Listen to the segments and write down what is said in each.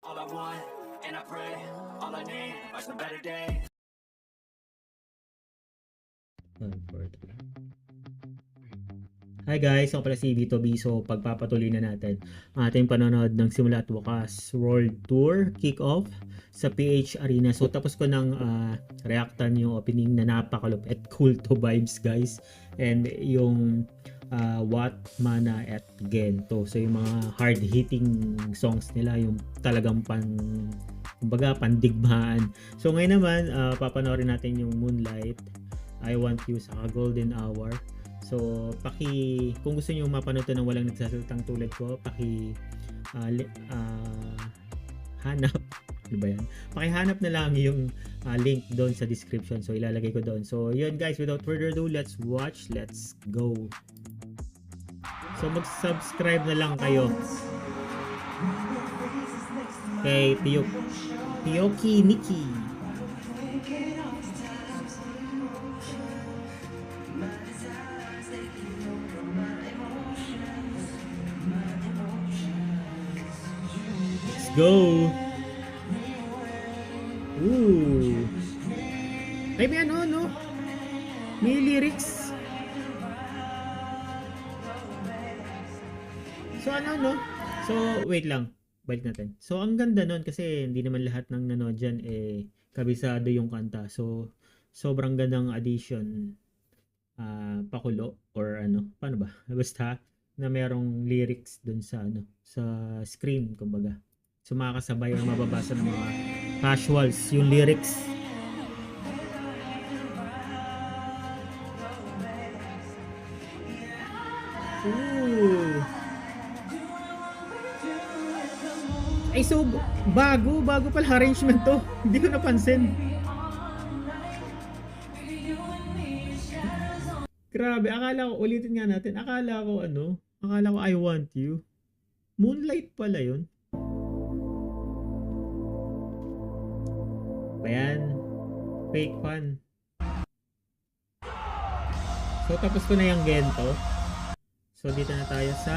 All I want, and I pray, all I need are some better days. Hi guys, ako pala si Vito B. So pagpapatuloy na natin ang ating panonood ng simula at wakas World Tour Kick-Off sa PH Arena. So tapos ko ng reactan yung opening na napakalupit, cool to vibes guys. And yung What, Mana at Gento. So yung mga hard-hitting songs nila, yung talagang kumbaga pandigmaan. So ngayon naman, papanoorin natin yung Moonlight, I Want You, sa Golden Hour. So, kung gusto niyo mapanood to ng walang nagsasaltang tulad ko, hanap, ano ba yan? Pakihanap na lang yung link doon sa description. So, ilalagay ko doon. So, yun guys, without further ado, let's watch, let's go. So, mag-subscribe na lang kayo kay Tiyoki Nikki. Go! Ooh! Ay, may ano, no? May lyrics. So, ano, no? So, wait lang. Balik natin. So, ang ganda nun kasi hindi naman lahat ng nanood dyan kabisado yung kanta. So, sobrang gandang addition. Pakulo or ano, paano ba? Basta na merong lyrics dun sa screen, kumbaga. So makakasabay or mababasa ng mga casuals yung lyrics. Ooh. Ay, so bago pala arrangement to. Hindi ko napansin. Grabe, akala ko, ulitin nga natin. Akala ko I Want You. Moonlight pala yun. Ayan, fake fan. So tapos ko na yung Gento. So dito na tayo sa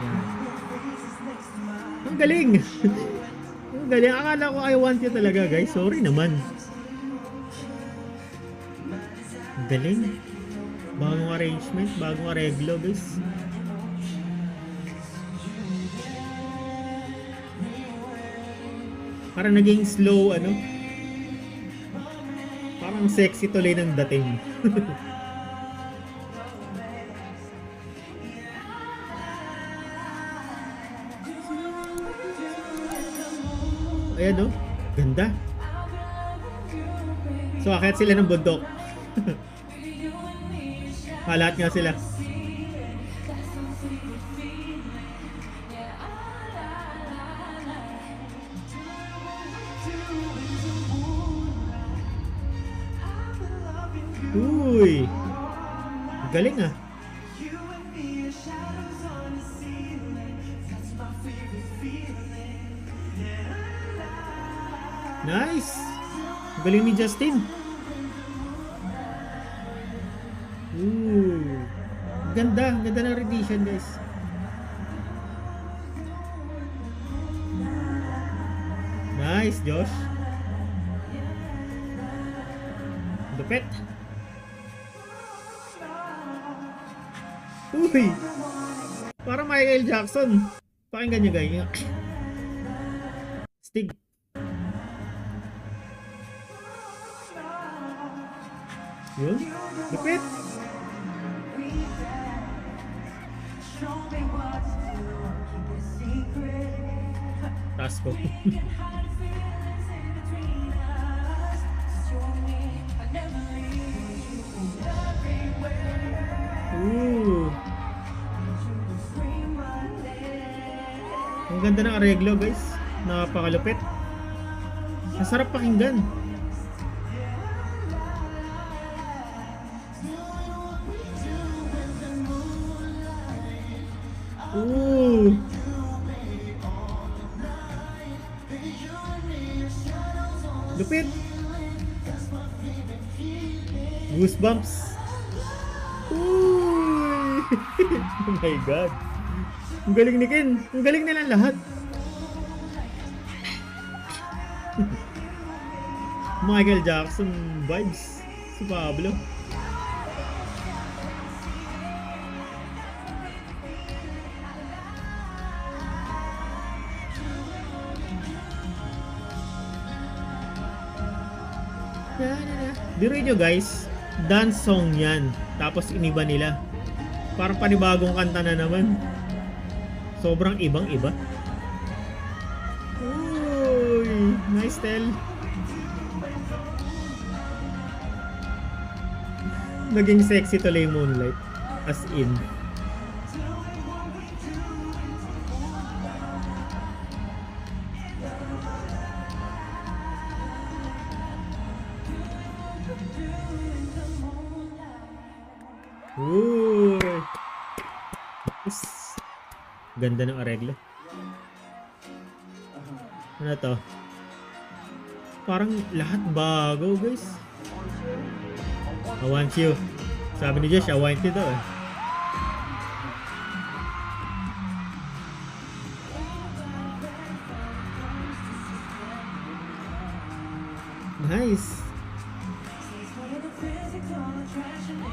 yan. Ang galing. Ang galing, akala ko I Want You talaga guys. Sorry naman. Ang galing. Bagong arrangement, bagong areglo guys. Parang naging slow, parang sexy tuloy ng dating. Ayan, ganda. So, akit sila ng bundok. Lahat nga sila. Uy! Galing ah. Nice! Galing ni Justin. Ooh! Ganda ng rendition guys. Nice, Josh. Lupit. Uy! Parang Michael Jackson. Pakinggan nyo guys. Stig. Yun. Lupit. Taas ko. Ooh. Ang ganda ng areglo guys. Napakalupit. Ang sarap pakinggan. Ooh. Lupit. Goosebumps. Ooh. Oh my god. Ang galing ni Ken. Ang galing nilang lahat. Michael Jackson vibes si Pablo. Biruin nyo guys, dance song yan. Tapos iniba nila. Parang panibagong kanta na naman. Sobrang ibang iba. Uy, nice tell. Naging sexy tuloy yung Moonlight. As in. Uy. Nice. Ganda ng areglo. Ano to? Parang lahat bago guys. I want you. Sabi ni Josh, I want you daw eh. Nice.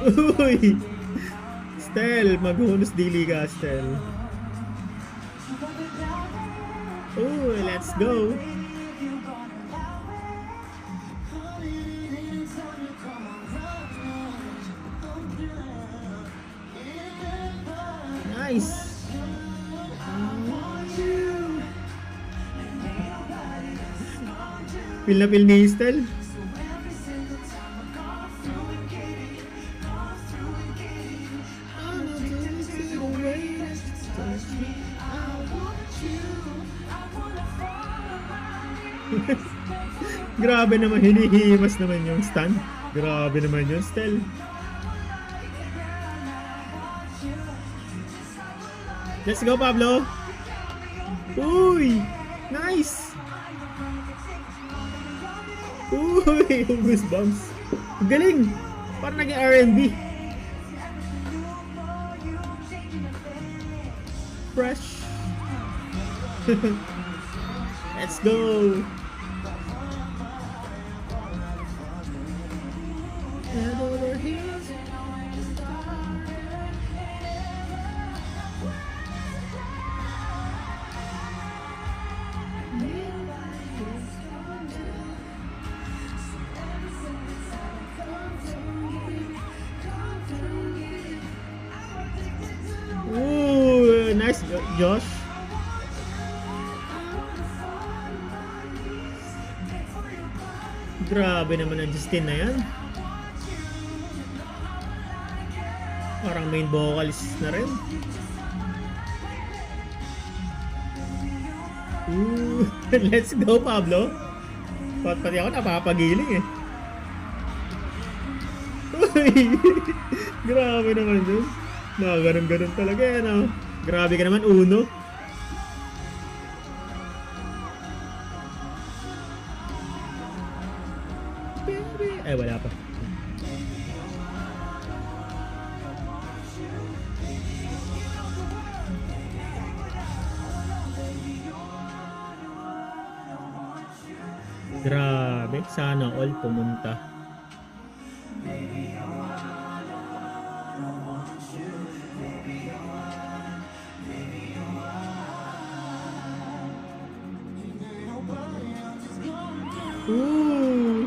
Uy! Stel, maghunos dili ka, Stel. Uy, let's go. Nice. Feel na feel ni Stel. Grabe naman, hinihimas naman yung stand. Grabe naman yung Stel. Let's go, Pablo. Uy, nice. Uy, goosebumps. Galing. Parang naging R&B. Fresh. Let's go. Ooh, nice, Josh. Grabe naman ang Justin na yan. Parang main vocalist na rin. Ooh, let's go, Pablo. Pati ako napapagiling eh. Uy, grabe naman yun. Ganun-ganun talaga yan, oh. Grabe ka naman, Uno. Ay, wala pa. Grabe, sana all pumunta. Ooh.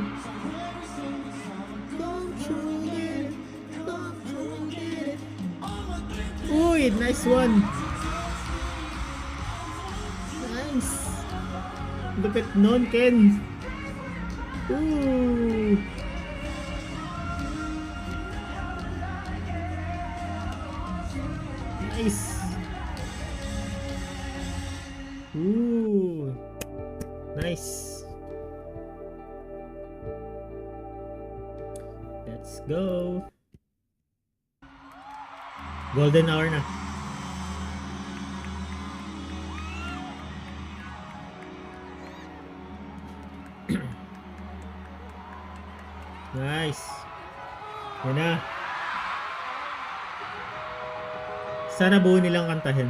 Uy, nice one. Nice. Lupit nun, Ken. Ooh. Nice. Ooh. Nice. Let's go. Golden hour na. Nice. Yan na. Sana buo nilang kantahin.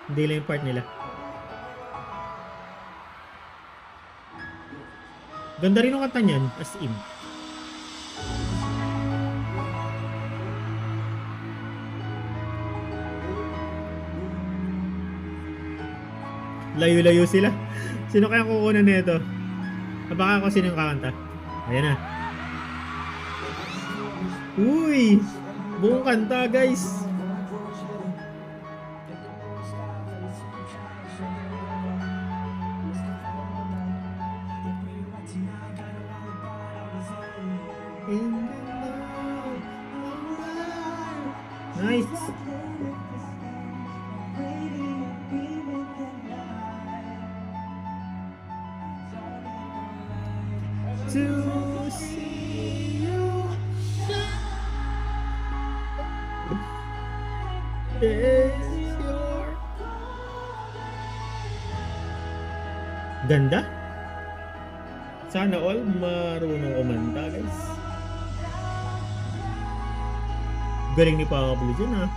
Hindi lang yung part nila. Ganda rin ang kanta niyan, as in. Layo-layo sila. Sino kaya kukunan nito? Baka ako sino yung kakanta. Ayan na. Uy! Buong kanta, guys. Nice. To see you is your... Ganda. Sana all marunong kumanta, guys. Galing ni Pablo dyan, ha.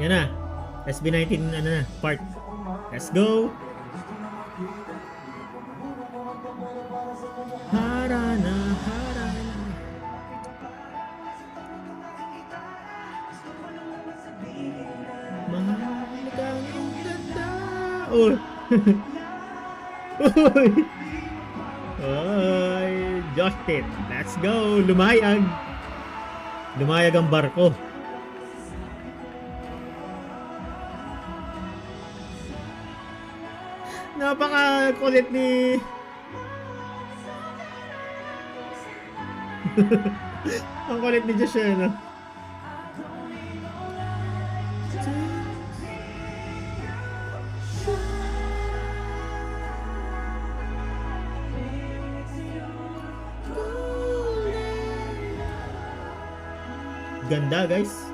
Yan na. SB19 ano na, part. Let's go. Harana, harana. Mahal kang ganda. Uy. Uy. Uy. Justin. Let's go. Lumayag. Lumayag ang barko. Napaka-kulit ni... Ang kulit ni Joshua, no? Ganda, guys.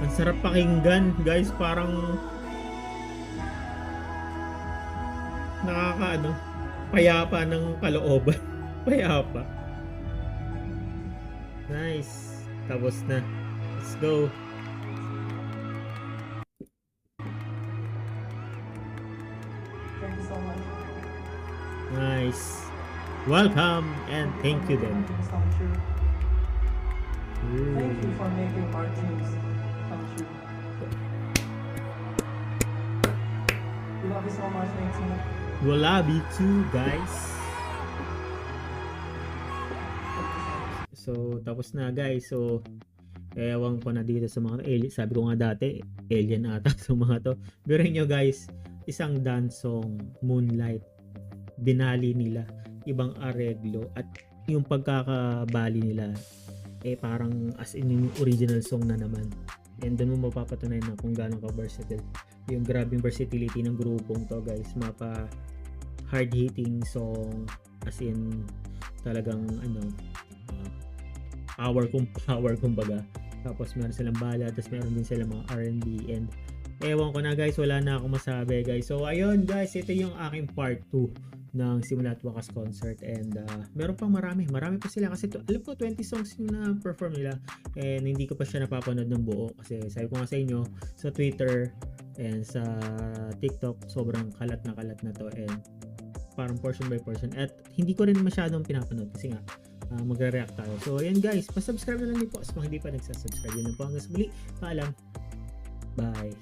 Ang sarap pakinggan, guys. Parang nakakaano, payapa ng kalooban. Payapa. Nice. Tapos na. Let's go. Thank you so much. Nice. Welcome and thank you then. Come true. Thank you for making our dreams come true. We love you so much, Nathan. We love you too, guys. So, tapos na, guys. So, ewan ko na dito sa mga alien. Sabi ko nga dati, alien ata sa mga to. Pero nyo, guys, isang dance song, Moonlight. Binali nila. Ibang areglo. At yung pagkakabali nila, parang as in yung original song na naman. And doon mo mapapatunayan na kung gaano ka versatile. Yung grabing versatility ng grupong to, guys. Mapa hard hitting song, as in talagang ano, power kumbaga. Tapos meron silang ballad, tapos meron din silang mga R&B, and ewan ko na, guys, wala na akong masabi, guys. So ayun, guys, ito yung aking part 2 ng Simula at Wakas concert, and meron pang marami pa sila kasi alam ko 20 songs yung na perform nila, and hindi ko pa siya napapanood ng buo kasi sabi ko nga sa inyo sa Twitter and sa TikTok sobrang kalat na to, and parang portion by portion, at hindi ko rin masyadong pinapanood kasi nga magre-react tayo. So ayan, guys, pa-subscribe na lang din po sa mga hindi pa nagsasubscribe. Yun lang po, hanggang sa muli, paalam, bye.